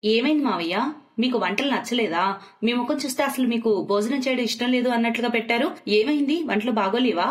ఏమైంది మావయ్య? మీకు వంటలు నచ్చలేదా? మీ ముఖం చూస్తే అసలు మీకు భోజనం చేయడం ఇష్టం లేదు అన్నట్లుగా పెట్టారు. ఏమైంది? వంటలు బాగోలేవా?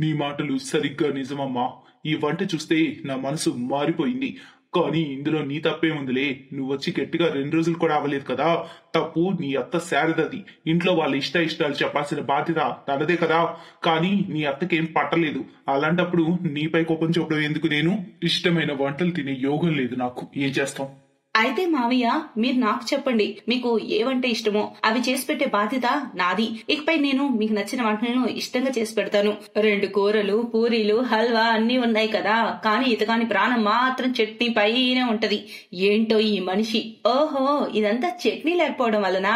నీ మాటలు సరిగ్గా నిజమమ్మా. ఈ వంట చూస్తే నా మనసు మారిపోయింది. కానీ ఇందులో నీ తప్పేముందిలే. నువ్వొచ్చి గట్టిగా 2 రోజులు కూడా అవ్వలేదు కదా. తప్పు నీ అత్త శారదది. ఇంట్లో వాళ్ళ ఇష్టాలు చెప్పాల్సిన బాధ్యత తనదే కదా. కానీ నీ అత్తకేం పట్టలేదు. అలాంటప్పుడు నీపై కోపం చూపడం ఎందుకు? నేను ఇష్టమైన వంటలు తినే యోగం లేదు నాకు. ఏం చేస్తాం? అయితే మావయ్య, మీరు నాకు చెప్పండి. మీకు ఏ వంట ఇష్టమో అవి చేసి పెట్టే బాధ్యత నాది. ఇకపై నేను మీకు నచ్చిన వంటలను ఇష్టంగా చేసి పెడతాను. 2 కూరలు, పూరీలు, హల్వా అన్నీ ఉన్నాయి కదా. కానీ ఇతగాని ప్రాణం మాత్రం చట్నీ పైనే ఉంటది. ఏంటో ఈ మనిషి. ఓహో, ఇదంతా చట్నీ లేకపోవడం వలనా?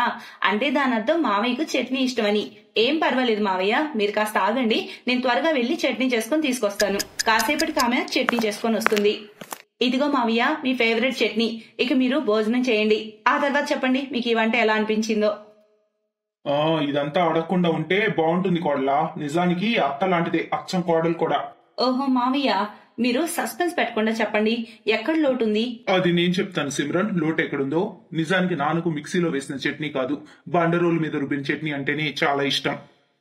అంటే దాని అర్థం మావయ్యకు చట్నీ ఇష్టమని. ఏం పర్వాలేదు మావయ్య, మీరు కాస్త ఆగండి. నేను త్వరగా వెళ్లి చట్నీ చేసుకుని తీసుకొస్తాను. కాసేపటికి ఆమె చట్నీ చేసుకొని వస్తుంది. ఇదిగో మావయ్య, మీ ఫేవరెట్ చట్నీ. ఇక మీరు భోజనం చేయండి. ఆ తర్వాత చెప్పండి మీకు ఈ వంట ఎలా అనిపించిందో. ఆ ఇదంతా అడగకుండా ఉంటే బాగుంటుంది కోడలా. నిజానికి అత్త లాంటిదే అచ్చం కోడలు కూడా. ఓహో మావయ్య, మీరు సస్పెన్స్ పెట్టకుండా చెప్పండి. ఎక్కడ లోటుంది? అది నేను చెప్తాను సిమ్రన్. లోటు ఎక్కడుందో. నిజానికి నాన్నకు మిక్సీలో వేసిన చట్నీ కాదు, బండరోలు మీద రుబ్బిన చట్నీ అంటేనే చాలా ఇష్టం.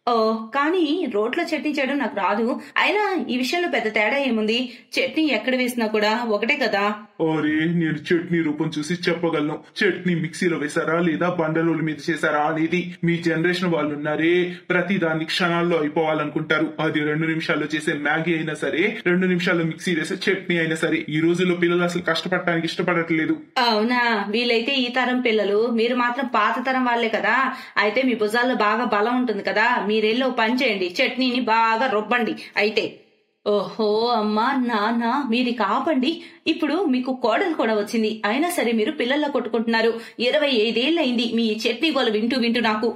ఓ, కానీ రోట్లో చట్నీ చేయడం నాకు రాదు. అయినా ఈ విషయంలో పెద్ద తేడా ఏముంది? చట్నీ ఎక్కడ వేసినా కూడా ఒకటే కదా. అరే, నేను చట్నీ రూపం చూసి చెప్పగలను. చట్నీ మిక్సీలో వేసారా లేదా బండరోలు మీద చేశారా అనేది. మీ జనరేషన్ వాళ్ళు ఉన్నారే, ప్రతి దాన్ని క్షణాల్లో అయిపోవాలనుకుంటారు. అది 2 నిమిషాల్లో చేసే మ్యాగీ అయినా సరే, 2 నిమిషాల్లో మిక్సీ వేసే చట్నీ అయినా సరే. ఈ రోజుల్లో పిల్లలు అసలు కష్టపడటానికి ఇష్టపడట్లేదు. అవునా? వీలైతే ఈ తరం పిల్లలు, మీరు మాత్రం పాత తరం వాళ్లే కదా. అయితే మీ భుజాల్లో బాగా బలం ఉంటుంది కదా. మీరెళ్ళి ఓ పని చేయండి, చట్నీని బాగా రుబ్బండి అయితే. ఓహో అమ్మా నాన్న, మీరు కాపండి. ఇప్పుడు మీకు కోడలు కూడా వచ్చింది. అయినా సరే మీరు పిల్లల్లో కొట్టుకుంటున్నారు. 25 ఏళ్ళయింది మీ చట్నీ గోల వింటూ వింటూ నాకు.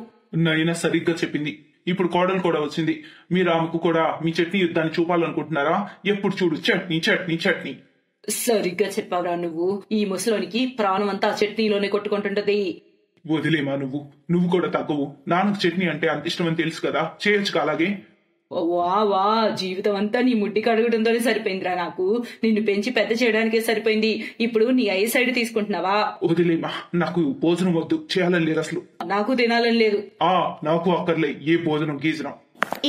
నైనా సరిగ్గా చెప్పింది. ఇప్పుడు కోడలు కూడా వచ్చింది. మీరు ఆమెకు కూడా మీ చట్నీ యుద్ధాన్ని చూపాలనుకుంటున్నారా? ఎప్పుడు చూడు చట్నీ చట్నీ చట్నీ. సరిగ్గా చెప్పావురా నువ్వు. ఈ ముసలోనికి ప్రాణం అంతా చట్నీలోనే కొట్టుకుంటుంటది. వదిలేమా నువ్వు కూడా తగ్గవు. నాన్నకు చట్నీ అంటే అంత ఇష్టమని తెలుసు కదా, చేయొచ్చు అలాగే. వా వా, జీవితం అంతా నీ ముడ్డి కడగడంతోనే సరిపోయిందిరా నాకు. నిన్ను పెంచి పెద్ద చేయడానికే సరిపోయింది. ఇప్పుడు నీ ఐ సైడ్ తీసుకుంటున్నావా? వదిలేమా, నాకు భోజనం వద్దు. చేయాలని లేదు అసలు. నాకు తినాలని లేదు. నాకు అక్కర్లే ఏ భోజనం గీజనం.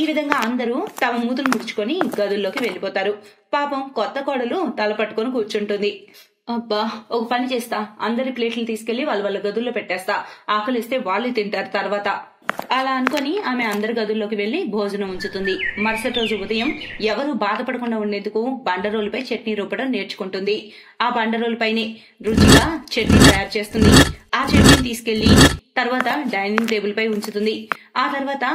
ఈ విధంగా అందరూ తమ మూతులు ముడుచుకొని గదుల్లోకి వెళ్లిపోతారు. పాపం కొత్త కోడలు తల పట్టుకొని కూర్చుంటుంది. అబ్బా, ఒక పని చేస్తా. అందరి ప్లేట్లు తీసుకెళ్లి వాళ్ళ గదుల్లో పెట్టేస్తా. ఆకలిస్తే వాళ్ళు తింటారు తర్వాత. అలా అనుకుని ఆమె అందరి గదుల్లోకి వెళ్లి భోజనం ఉంచుతుంది. మరుసటి రోజు ఉదయం ఎవరు బాధపడకుండా ఉండేందుకు బండరోలుపై చట్నీ రూపడం నేర్చుకుంటుంది. ఆ బండరోలుపైనే రుచిగా చట్నీ తయారు చేస్తుంది. ఆ చట్నీ తీసుకెళ్లి తర్వాత డైనింగ్ టేబుల్ పై ఉంచుతుంది. ఆ తర్వాత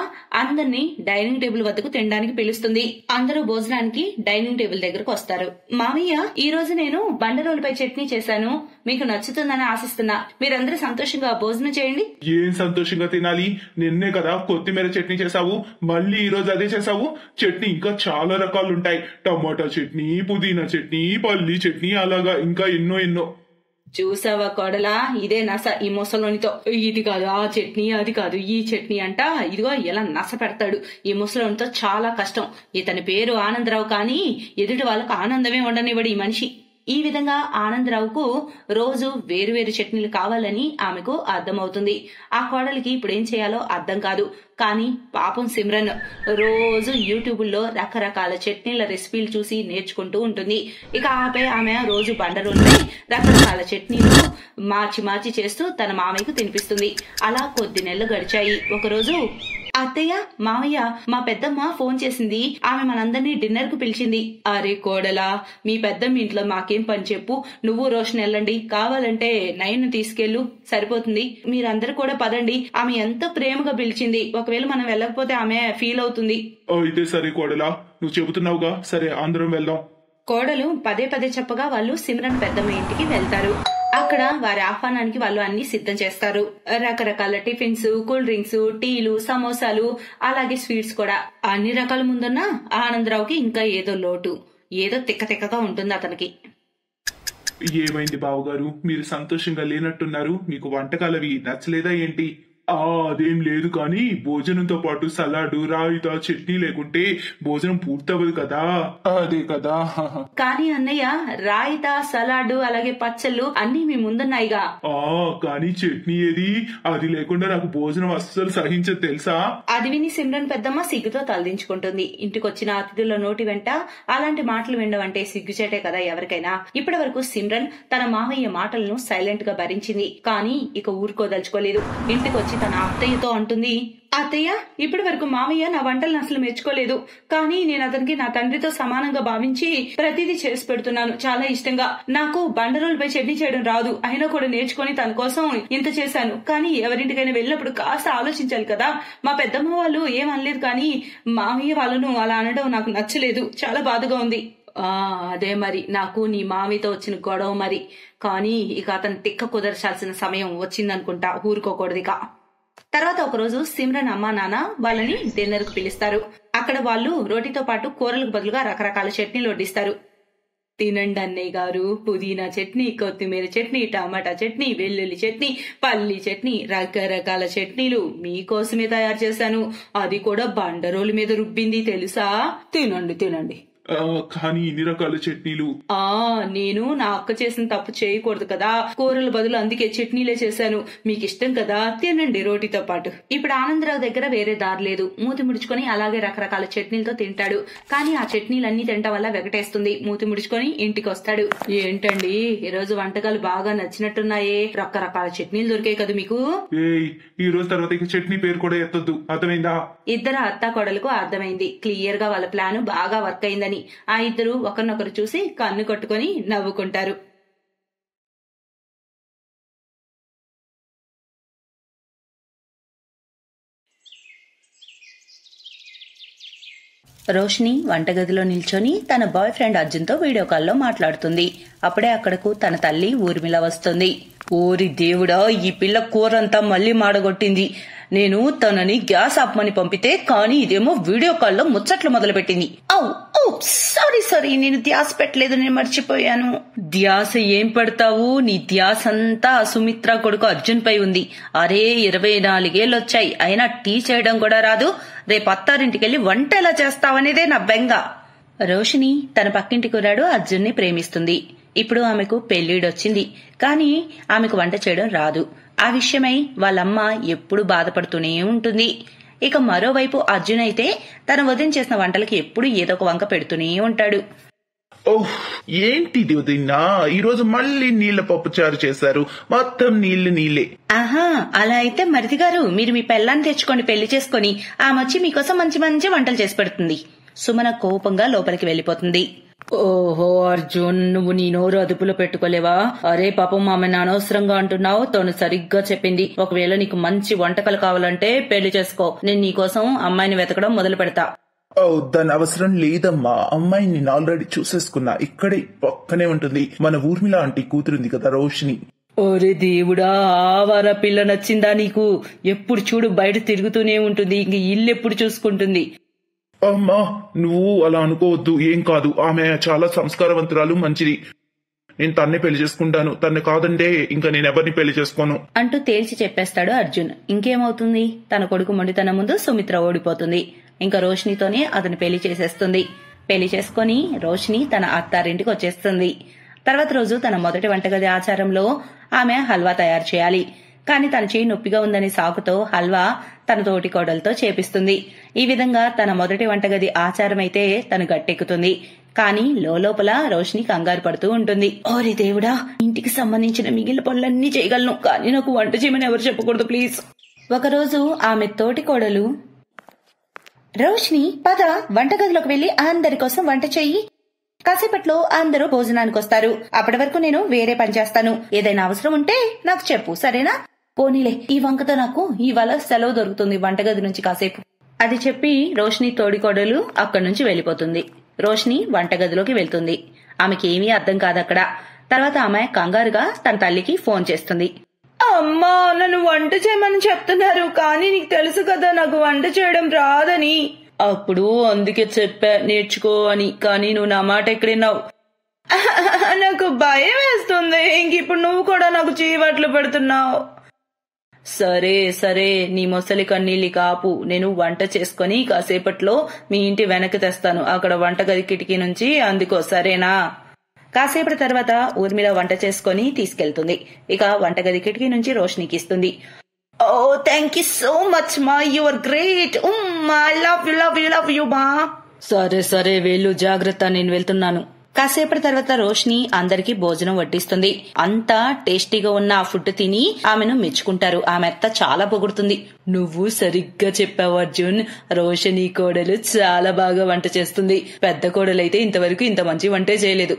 అందరినీ డైనింగ్ టేబుల్ వద్దకు తినడానికి పిలుస్తుంది. అందరూ భోజనానికి డైనింగ్ టేబుల్ దగ్గరకు వస్తారు. మామయ్య, ఈ రోజు నేను బండరోలుపై చట్నీ చేశాను. మీకు నచ్చుతుందని ఆశిస్తున్నా. మీరందరూ సంతోషంగా భోజనం చేయండి. ఏం సంతోషంగా తినాలి? నిన్నే కదా కొత్తిమీర చట్నీ చేసావు, మళ్ళీ ఈ రోజు అదే చేసావు. చట్నీ ఇంకా చాలా రకాలు ఉంటాయి. టమాటా చట్నీ, పుదీనా చట్నీ, పల్లీ చట్నీ, అలాగా ఇంకా ఎన్నో. చూసావా కోడలా, ఇదే నస ఈ ముసలోనితో. ఇది కాదు ఆ చట్నీ, అది కాదు ఈ చట్నీ అంట. ఇదిగో ఎలా నస పెడతాడు. ఈ ముసలోనితో చాలా కష్టం. ఇతని పేరు ఆనందరావు, కానీ ఎదుటి వాళ్ళకు ఆనందమే ఉండనివ్వడు ఈ మనిషి. ఈ విధంగా ఆనందరావుకు రోజు వేరువేరు చట్నీలు కావాలని ఆమెకు అర్థమవుతుంది. ఆ కోడలికి ఇప్పుడేం చేయాలో అర్థం కాదు. కానీ పాపం సిమ్రన్ రోజు యూట్యూబ్ లో రకరకాల చట్నీల రెసిపీలు చూసి నేర్చుకుంటూ ఉంటుంది. ఇక ఆపై ఆమె రోజు బండరోలుపై రకరకాల చట్నీలు మార్చి చేస్తూ తన మామయ్యకు తినిపిస్తుంది. అలా కొద్ది నెలలు గడిచాయి. ఒకరోజు, అత్తయ్య, మామయ్య, మా పెద్దమ్మ ఫోన్ చేసింది. ఆమె మనందరినీ డిన్నర్ కు పిలిచింది. అరే కోడలా, మీ పెద్దమ్మ ఇంట్లో మాకేం పని చెప్పు. నువ్వు రోషన్ వెళ్ళండి. కావాలంటే నయన్ను తీసుకెళ్ళు, సరిపోతుంది. మీరందరూ కూడా పదండి. ఆమె ఎంతో ప్రేమగా పిలిచింది. ఒకవేళ మనం వెళ్ళకపోతే ఆమె ఫీల్ అవుతుంది. అయితే సరే కోడలా, నువ్వు చెబుతున్నావుగా, సరే అందరం వెళ్దాం. కోడలు పదే చెప్పగా వాళ్ళు సిమ్రన్ పెద్దమ్మ ఇంటికి వెళ్తారు. అక్కడ వారి ఆహ్వానానికి వాళ్ళు అన్ని సిద్ధం చేస్తారు. రకరకాల టిఫిన్స్, కూల్ డ్రింక్స్, టీలు, సమోసాలు, అలాగే స్వీట్స్ కూడా. అన్ని రకాల ముందున్న ఆనందరావుకి ఇంకా ఏదో లోటు, ఏదో తిక్కగా ఉంటుంది అతనికి. ఏమైంది బావగారు, మీరు సంతోషంగా లేనట్టున్నారు? మీకు వంటకాలవి నచ్చలేదా ఏంటి? అదేం లేదు కానీ భోజనంతో పాటు సలాడ్ రాయితా చట్నీ లేకుంటే భోజనం పూర్తవదు కదా. అదే కదా. కానీ అన్నయ్య రాయితా సలాడ్ అలాగే పచ్చళ్ళు అన్ని మీ ముందున్నాయిగా. కానీ చట్నీ ఏది? అది లేకుండా నాకు భోజనం అస్సలు సహించదు తెలుసా. అది విని సిమ్రన్ పెద్దమ్మ సిగ్గుతో తలదించుకుంటుంది. ఇంటికొచ్చిన అతిథుల నోటి వెంట అలాంటి మాటలు వినడం సిగ్గుచేటే కదా ఎవరికైనా. ఇప్పటి వరకు సిమ్రన్ తన మావయ్య మాటలను సైలెంట్ గా భరించింది. కానీ ఇక ఊరుకోదలుచుకోలేదు. ఇంటికొచ్చి తన అత్తయ్యతో అంటుంది, అత్తయ్య ఇప్పటి వరకు మావయ్య నా వంటలను అసలు మెచ్చుకోలేదు. కానీ నేను అతనికి నా తండ్రితో సమానంగా భావించి ప్రతిదీ చేసి పెడుతున్నాను చాలా ఇష్టంగా. నాకు బండరోలపై చట్నీ చేయడం రాదు, అయినా కూడా నేర్చుకుని తన కోసం ఇంత చేశాను. కానీ ఎవరింటికైనా వెళ్ళినప్పుడు కాస్త ఆలోచించాలి కదా. మా పెద్దమ్మ వాళ్ళు ఏమనలేదు, కానీ మావయ్య వాళ్ళను అలా అనడం నాకు నచ్చలేదు. చాలా బాధగా ఉంది. అదే మరి నాకు నీ మామయ్యతో వచ్చిన గొడవ మరి. కానీ ఇక అతను తిక్క కుదర్చాల్సిన సమయం వచ్చిందనుకుంటా. ఊరుకోకూడదిక. తర్వాత ఒకరోజు సిమ్రన్ అమ్మా నాన్న వాళ్ళని డిన్నర్ కు పిలుస్తారు. అక్కడ వాళ్ళు రోటీతో పాటు కూరలకు బదులుగా రకరకాల చట్నీలు వడ్డిస్తారు. తినండి అన్నయ్య గారు, పుదీనా చట్నీ, కొత్తిమీర చట్నీ, టమాటా చట్నీ, వెల్లుల్లి చట్నీ, పల్లి చట్నీ, రకరకాల చట్నీలు మీకోసమే తయారు చేశాను. అది కూడా బండరోలు మీద రుబ్బింది తెలుసా. తినండి తినండి. కానీ ఇన్ని రకాల చట్నీలు. నేను నా అక్క చేసిన తప్పు చేయకూడదు కదా. కూరల బదులు అందుకే చట్నీలే చేశాను. మీకు ఇష్టం కదా, తినండి రోటీతో పాటు. ఇప్పుడు ఆనందరావు దగ్గర వేరే దారి లేదు. మూతి ముడుచుకొని అలాగే రకరకాల చట్నీలతో తింటాడు. కానీ ఆ చట్నీలన్నీ తినటం వల్ల వెగటేస్తుంది. మూతి ముడుచుకొని ఇంటికి వస్తాడు. ఏంటండి ఈ రోజు వంటకాలు బాగా నచ్చినట్టున్నాయే, రకరకాల చట్నీలు దొరికాయి కదా మీకు. ఈ రోజు తర్వాత ఇక చట్నీ పేరు కూడా ఎత్తొద్దు, అర్థమైందా. ఇద్దరు అత్తా కోడలకు అర్థమైంది. క్లియర్ గా వాళ్ళ ప్లాన్ బాగా వర్క్ అయిందని. ఆ ఇద్దరు ఒకరినొకరు చూసి కన్ను కొట్టుకొని నవ్వుకుంటారు. రోషిని వంటగదిలో నిల్చొని తన బాయ్ ఫ్రెండ్ అర్జున్తో వీడియో కాల్లో మాట్లాడుతుంది. అప్పుడే అక్కడకు తన తల్లి ఊర్మిళ వస్తుంది. ఓరి దేవుడా, ఈ పిల్ల కూరంతా మళ్లీ మాడగొట్టింది. నేను తనని గ్యాస్ ఆపమని పంపితే కానీ ఇదేమో వీడియో కాల్లో ముచ్చట్లు మొదలుపెట్టింది. సారీ నేను ధ్యాస పెట్టలేదు, నేను మర్చిపోయాను. ధ్యాస ఏం పెడతావు, నీ ధ్యాస అంతా సుమిత్ర కొడుకు అర్జున్ పై ఉంది. అరే 24 ఏళ్ళొచ్చాయి, అయినా టీ చేయడం కూడా రాదు. రేపు అత్తారింటికెళ్లి వంట ఎలా చేస్తావనేదే నా బెంగ. రోషిని తన పక్కింటి కుర్రాడు అర్జున్ ని ప్రేమిస్తుంది. ఇప్పుడు ఆమెకు పెళ్లిడొచ్చింది, కానీ ఆమెకు వంట చేయడం రాదు. ఆ విషయమై వాళ్ళమ్మ ఎప్పుడు బాధపడుతూనే ఉంటుంది. ఇక మరోవైపు అర్జున్ అయితే తన వదిన చేసిన వంటలకి ఎప్పుడు ఏదో ఒక వంక పెడుతూనే ఉంటాడు. ఏంటిది వదినా, ఈ రోజు మళ్ళీ నీళ్ల పప్పు చారు చేశారు, మొత్తం నీళ్లే. అలా అయితే మరిది గారు మీరు మీ పెళ్ళాన్ని తెచ్చుకొని పెళ్లి చేసుకుని ఆమె వచ్చి మీకోసం మంచి మంచి వంటలు చేసి పెడుతుంది. సుమన కోపంగా లోపలికి వెళ్లిపోతుంది. ఓహో అర్జున్, నువ్వు నీ నోరు అదుపులో పెట్టుకోలేవా? అరే పాపం ఆమెను అనవసరంగా అంటున్నావు. తను సరిగ్గా చెప్పింది. ఒకవేళ నీకు మంచి వంటకాలు కావాలంటే పెళ్లి చేసుకో. నేను నీకోసం అమ్మాయిని వెతకడం మొదలు పెడతా. దాని అవసరం లేదమ్మా, అమ్మాయిని నేను ఆల్రెడీ చూసేసుకున్నా. ఇక్కడే పక్కనే ఉంటుంది. మన ఊర్మిళ ఆంటీ కూతురుంది కదా రోషిని. ఓరే దేవుడా, ఆవార పిల్ల నచ్చిందా నీకు? ఎప్పుడు చూడు బయట తిరుగుతూనే ఉంటుంది, ఇంక ఇల్లు ఎప్పుడు చూసుకుంటుంది. అమ్మా నువ్వు అలా అనుకోవద్దు, ఏం కాదు. ఆమె చాలా సంస్కారవంతురాలు, మంచిది. నేను తన్నే పెళ్లి చేసుకుంటాను. తన్ను కాదంటే ఇంకా నేను ఎవరిని పెళ్లి చేసుకోను అంటూ తేల్చి చెప్పేస్తాడు అర్జున్. ఇంకేమవుతుంది, తన కొడుకు మొండితనం ముందు సుమిత్ర ఓడిపోతుంది. ఇంకా రోషినితోనే అతను పెళ్లి చేసేస్తుంది. పెళ్లి చేసుకుని రోషిని తన అత్తారింటికి వచ్చేస్తుంది. తర్వాత రోజు తన మొదటి వంటగది ఆచారంలో ఆమె హల్వా తయారు చేయాలి. కానీ తన చేయి నొప్పిగా ఉందనే సాకుతో హల్వా తన తోటి కోడలతో చేపిస్తుంది. ఈ విధంగా తన మొదటి వంటగది ఆచారమైతే తను గట్టెక్కుతుంది. కానీ లోపల రోషిని కంగారు పడుతూ ఉంటుంది. ఓరి దేవుడా, ఇంటికి సంబంధించిన మిగిలిన పనులన్నీ చేయగలను, కానీ నాకు వంట చేయమని ఎవరు చెప్పకూడదు ప్లీజ్. ఒకరోజు ఆమె తోటి కోడలు, రోషిని పద వంటగదిలోకి వెళ్లి అందరి కోసం వంట చెయ్యి. కాసేపట్లో అందరూ భోజనానికి వస్తారు. అప్పటి వరకు నేను వేరే పని చేస్తాను. ఏదైనా అవసరం ఉంటే నాకు చెప్పు, సరేనా? పోనీలే, ఈ వంకతో నాకు ఇవాళ సెలవు దొరుకుతుంది వంటగది నుంచి కాసేపు. అది చెప్పి రోషిని తోడికోడలు అక్కడి నుంచి వెళ్లిపోతుంది. రోషిని వంటగదిలోకి వెళ్తుంది. ఆమెకేమీ అర్థం కాదక్కడ. తర్వాత ఆమె కంగారుగా తన తల్లికి ఫోన్ చేస్తుంది. అమ్మా, నన్ను వంట చేయమని చెప్తున్నారు, కానీ నీకు తెలుసు కదా నాకు వంట చేయడం రాదని. అప్పుడు అందుకే చెప్పా నేర్చుకో అని, కానీ నువ్వు నా మాట ఎక్కడిన్నావు. నాకు భయం వేస్తుంది. ఇంక ఇప్పుడు నువ్వు కూడా నాకు చీవట్లు పెడుతున్నావు. సరే సరే, నీ మొసలి కన్నీళ్ళి కాపు. నేను వంట చేసుకుని కాసేపట్లో మీ ఇంటి వెనక్కి తెస్తాను. అక్కడ వంటగది కిటికీ నుంచి అందుకో, సరేనా? కాసేపటి తర్వాత ఊర్మిళ వంట చేసుకుని తీసుకెళ్తుంది. ఇక వంటగది కిటికీ నుంచి రోషనికి ఇస్తుంది. Oh thank you so much మా, you are great. I love you మా. సరే సరే వెళ్ళు, జాగ్రత్త, నేను వెళ్తున్నాను. కాసేపటి తర్వాత రోషిని అందరికీ భోజనం వడ్డిస్తుంది. అంతా టేస్టీగా ఉన్న ఆ ఫుడ్ తిని ఆమెను మెచ్చుకుంటారు. ఆమె అత్త చాలా పొగుడుతుంది. నువ్వు సరిగ్గా చెప్పావు అర్జున్, రోషిని కోడలు చాలా బాగా వంట చేస్తుంది. పెద్ద కోడలైతే ఇంతవరకు ఇంత మంచి వంటే చేయలేదు.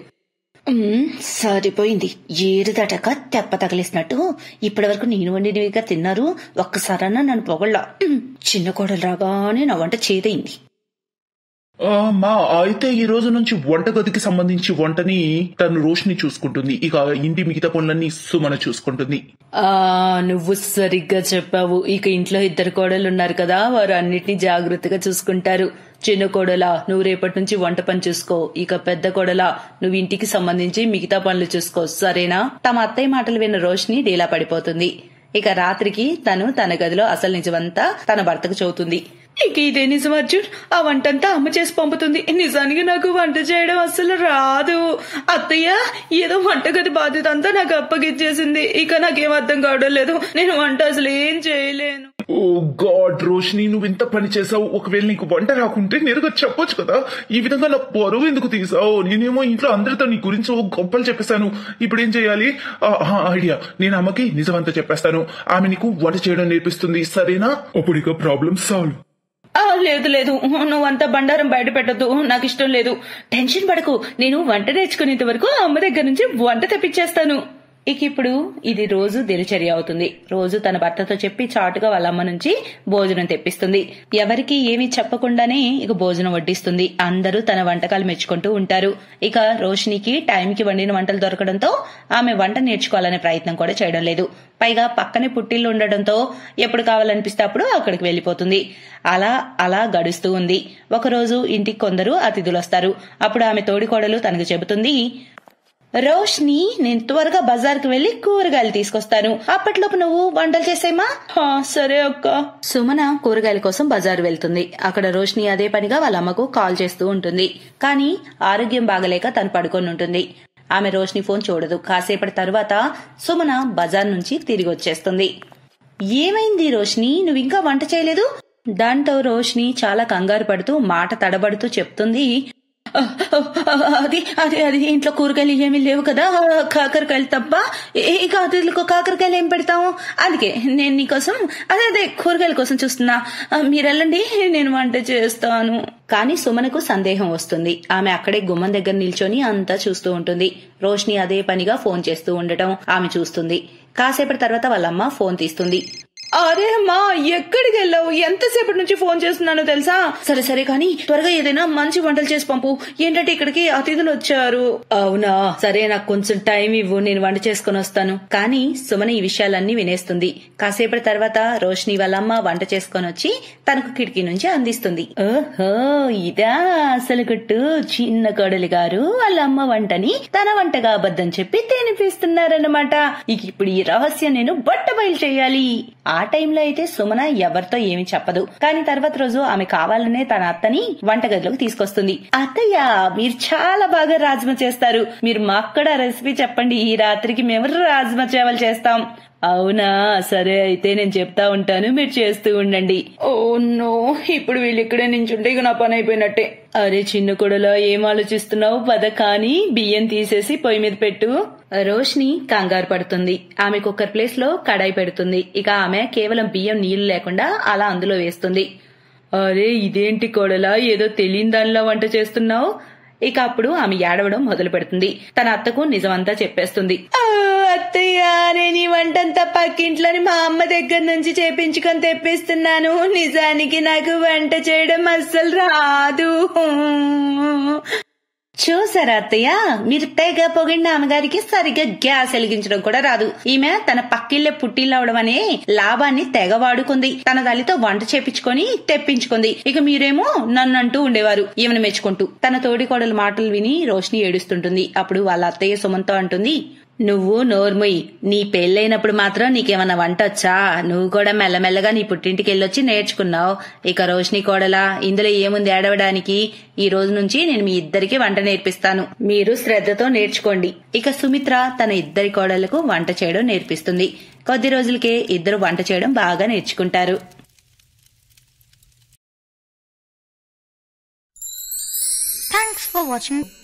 సరిపోయింది, ఏరు దాటాక తెప్ప తగిలిసినట్టు ఇప్పటి వరకు నేను వండినవిగా తిన్నారు. ఒక్కసారన్నా నన్ను పొగళ్ళ. చిన్న కోడలు రాగానే నా వంట చేదైంది. మా అయితే ఈ రోజు నుంచి వంటగదికి సంబంధించి వంటని తను రోషిని చూసుకుంటుంది. ఇక ఇంటి మిగతా పనులన్నీ సుమన చూసుకుంటుంది. నువ్వు సరిగ్గా చెప్పావు. ఇక ఇంట్లో ఇద్దరు కోడలు ఉన్నారు కదా, వారు అన్నిటినీ జాగ్రత్తగా చూసుకుంటారు. చిన్న కోడలా, నువ్వు రేపటి నుంచి వంట పని చూసుకో. ఇక పెద్ద కోడలా, నువ్వు ఇంటికి సంబంధించి మిగతా పనులు చూసుకో, సరేనా? తమ అత్తయ్య మాటలు విన్న రోషిని డీలా పడిపోతుంది. ఇక రాత్రికి తను తన గదిలో అసలు నిజమంతా తన భర్తకు చెబుతుంది. ఇక ఇదే నిజం అర్జున్, ఆ వంటంతా అమ్మ చేసి పంపుతుంది. నిజానికి నాకు వంట చేయడం అస్సలు రాదు. అత్తయ్య ఏదో వంటగది బాధ్యత అంతా నాకు అప్పగిచ్చేసింది. ఇక నాకేం అర్థం కావడం లేదు. నేను వంట అసలు ఏం చేయలేను. ఓ గాడ్ రోషిని, నువ్వు ఇంత పని చేసావు. ఒకవేళ నీకు వంట రాకుంటే నేరుగా చెప్పొచ్చు కదా. ఈ విధంగా నా పరువు ఎందుకు తీసావు? నేనేమో ఇంట్లో అందరితో నీ గురించి గొప్పలు చెప్పేశాను. ఇప్పుడు ఏం చేయాలి? ఐడియా, నేను అమ్మకి నిజమంతా చెప్పేస్తాను. ఆమె నీకు వంట చేయడం నేర్పిస్తుంది, సరేనా? అప్పుడు ఇక ప్రాబ్లం సాల్వ్. లేదు లేదు, నువ్వంతా బండారం బయట పెట్టద్దు, నాకు ఇష్టం లేదు. టెన్షన్ పడకు, నేను వంట నేర్చుకునేంత వరకు అమ్మ దగ్గర నుంచి వంట తెప్పించేస్తాను. ఇక ఇప్పుడు ఇది రోజు దినచర్య అవుతుంది. రోజు తన భర్తతో చెప్పి చాటుగా వాళ్ళ అమ్మ నుంచి భోజనం తెప్పిస్తుంది. ఎవరికి ఏమీ చెప్పకుండానే ఇక భోజనం వడ్డిస్తుంది. అందరూ తన వంటకాలు మెచ్చుకుంటూ ఉంటారు. ఇక రోషినికి టైంకి వండిన వంటలు దొరకడంతో ఆమె వంట నేర్చుకోవాలనే ప్రయత్నం కూడా చేయడం లేదు. పైగా పక్కనే పుట్టిల్లు ఉండడంతో ఎప్పుడు కావాలనిపిస్తే అప్పుడు అక్కడికి వెళ్లిపోతుంది. అలా అలా గడుస్తూ ఉంది. ఒకరోజు ఇంటికి కొందరు అతిథులు వస్తారు. అప్పుడు ఆమె తోడికోడలు తనకు చెబుతుంది, రోషిని, నేను త్వరగా బజార్కి వెళ్లి కూరగాయలు తీసుకొస్తాను. అప్పట్లోపు నువ్వు వంటలు చేసేమా? సరే అక్క. సుమన కూరగాయల కోసం బజారు వెళ్తుంది. అక్కడ రోషిని అదే పనిగా వాళ్ళ అమ్మకు కాల్ చేస్తూ ఉంటుంది. కానీ ఆరోగ్యం బాగలేక తను పడుకొని ఉంటుంది. ఆమె రోషిని ఫోన్ చూడదు. కాసేపటి తరువాత సుమన బజార్ నుంచి తిరిగి వచ్చేస్తుంది. ఏమైంది రోషిని, నువ్వు ఇంకా వంట చేయలేదు? దాంతో రోషిని చాలా కంగారు పడుతూ మాట తడబడుతూ చెప్తుంది, అది అది అది ఇంట్లో కూరగాయలు ఏమీ లేవు కదా, కాకరకాయలు తప్ప. ఇక అతిథులకు కాకరకాయలు ఏం పెడతాము? అందుకే నేను నీకోసం అదే కూరగాయల కోసం చూస్తున్నా. మీరెళ్ళండి, నేను వంట చేస్తాను. కానీ సుమనకు సందేహం వస్తుంది. ఆమె అక్కడే గుమ్మం దగ్గర నిల్చొని అంతా చూస్తూ ఉంటుంది. రోషిని అదే పనిగా ఫోన్ చేస్తూ ఉండటం ఆమె చూస్తుంది. కాసేపటి తర్వాత వాళ్ళమ్మ ఫోన్ తీస్తుంది. అరే అమ్మా, ఎక్కడికి వెళ్ళావు? ఎంతసేపటి నుంచి ఫోన్ చేస్తున్నానో తెలుసా? సరే సరే, కానీ త్వరగా ఏదైనా మంచి వంటలు చేసి పంపు. ఏంటంటే ఇక్కడికి అతిథులు వచ్చారు. అవునా, సరే, నాకు కొంచెం టైం ఇవ్వు, నేను వంట చేసుకుని వస్తాను. కానీ సుమన ఈ విషయాలన్నీ వినేస్తుంది. కాసేపటి తర్వాత రోషిని వాళ్ళమ్మ వంట చేసుకుని వచ్చి తనకు కిటికీ నుంచి అందిస్తుంది. ఓహో, ఇదా అసలు గుట్టు. చిన్న కోడలి గారు వాళ్ళ అమ్మ వంటని తన వంటగా అబద్ధం చెప్పి తినిపిస్తున్నారన్నమాట. ఇక ఇప్పుడు ఈ రహస్యం నేను బట్టబయలు చేయాలి. ఆ టైంలో అయితే సుమన ఎవరితో ఏమి చెప్పదు. కానీ తర్వాత రోజు ఆమె కావాలనే తన అత్తని వంటగదిలోకి తీసుకొస్తుంది. అత్తయ్య, మీరు చాలా బాగా రాజ్మా చేస్తారు. మీరు మాకు కూడా రెసిపీ చెప్పండి. ఈ రాత్రికి మేము రాజ్మా చేవలు చేస్తాం. అవునా, సరే, అయితే నేను చెప్తా ఉంటాను, మీరు చేస్తూ ఉండండి. ఓ నో, ఇప్పుడు వీళ్ళు ఇక్కడే నించుంటే ఇక నా పని అయిపోయినట్టే. అరే చిన్న కొడలా, ఏం ఆలోచిస్తున్నావు? పద, కానీ బియ్యం తీసేసి పొయ్యి మీద పెట్టు. రోషిని కంగారు పడుతుంది. ఆమె కుక్కర్ ప్లేస్ లో కడాయి పెడుతుంది. ఇక ఆమె కేవలం బియ్యం నీళ్లు లేకుండా అలా అందులో వేస్తుంది. అరే ఇదేంటి కోడలా, ఏదో తెలియని దానిలో వంట చేస్తున్నావు? ఇక అప్పుడు ఆమె ఏడవడం మొదలు పెడుతుంది. తన అత్తకు నిజమంతా చెప్పేస్తుంది. అత్తయ్య, నేను ఈ వంటంతా పక్కింట్లోని మా అమ్మ దగ్గర నుంచి చేపించుకొని తెప్పిస్తున్నాను. నిజానికి నాకు వంట చేయడం అస్సలు రాదు. చూసారా అత్తయ్య, మీరు తెగ పొగిడిన అమ్మగారికి సరిగ్గా గ్యాస్ వెలిగించడం కూడా రాదు. ఈమె తన పక్కిళ్లే పుట్టిల్లవడం అనే లాభాన్ని తెగ వాడుకుంది. తన తల్లితో వంట చేపించుకొని తెప్పించుకుంది. ఇక మీరేమో నన్ను అంటూ ఉండేవారు ఈమెను మెచ్చుకుంటూ. తన తోడికోడల మాటలు విని రోషిని ఏడుస్తుంటుంది. అప్పుడు వాళ్ళ అత్తయ్య సుమన్తో అంటుంది, నువ్వు నోర్ముయ్. నీ పెళ్ళైనప్పుడు మాత్రం నీకేమన్నా వంట వచ్చా? నువ్వు కూడా మెల్లమెల్లగా నీ పుట్టింటికి వెళ్ళొచ్చి నేర్చుకున్నావు. ఇక రోషిని కోడలా, ఇందులో ఏముంది ఏడవడానికి? ఈ రోజు నుంచి నేను మీ ఇద్దరికి వంట నేర్పిస్తాను. మీరు శ్రద్ధతో నేర్చుకోండి. ఇక సుమిత్ర తన ఇద్దరి కోడళ్లకు వంట చేయడం నేర్పిస్తుంది. కొద్ది రోజులకే ఇద్దరు వంట చేయడం బాగా నేర్చుకుంటారు. Thanks for watching.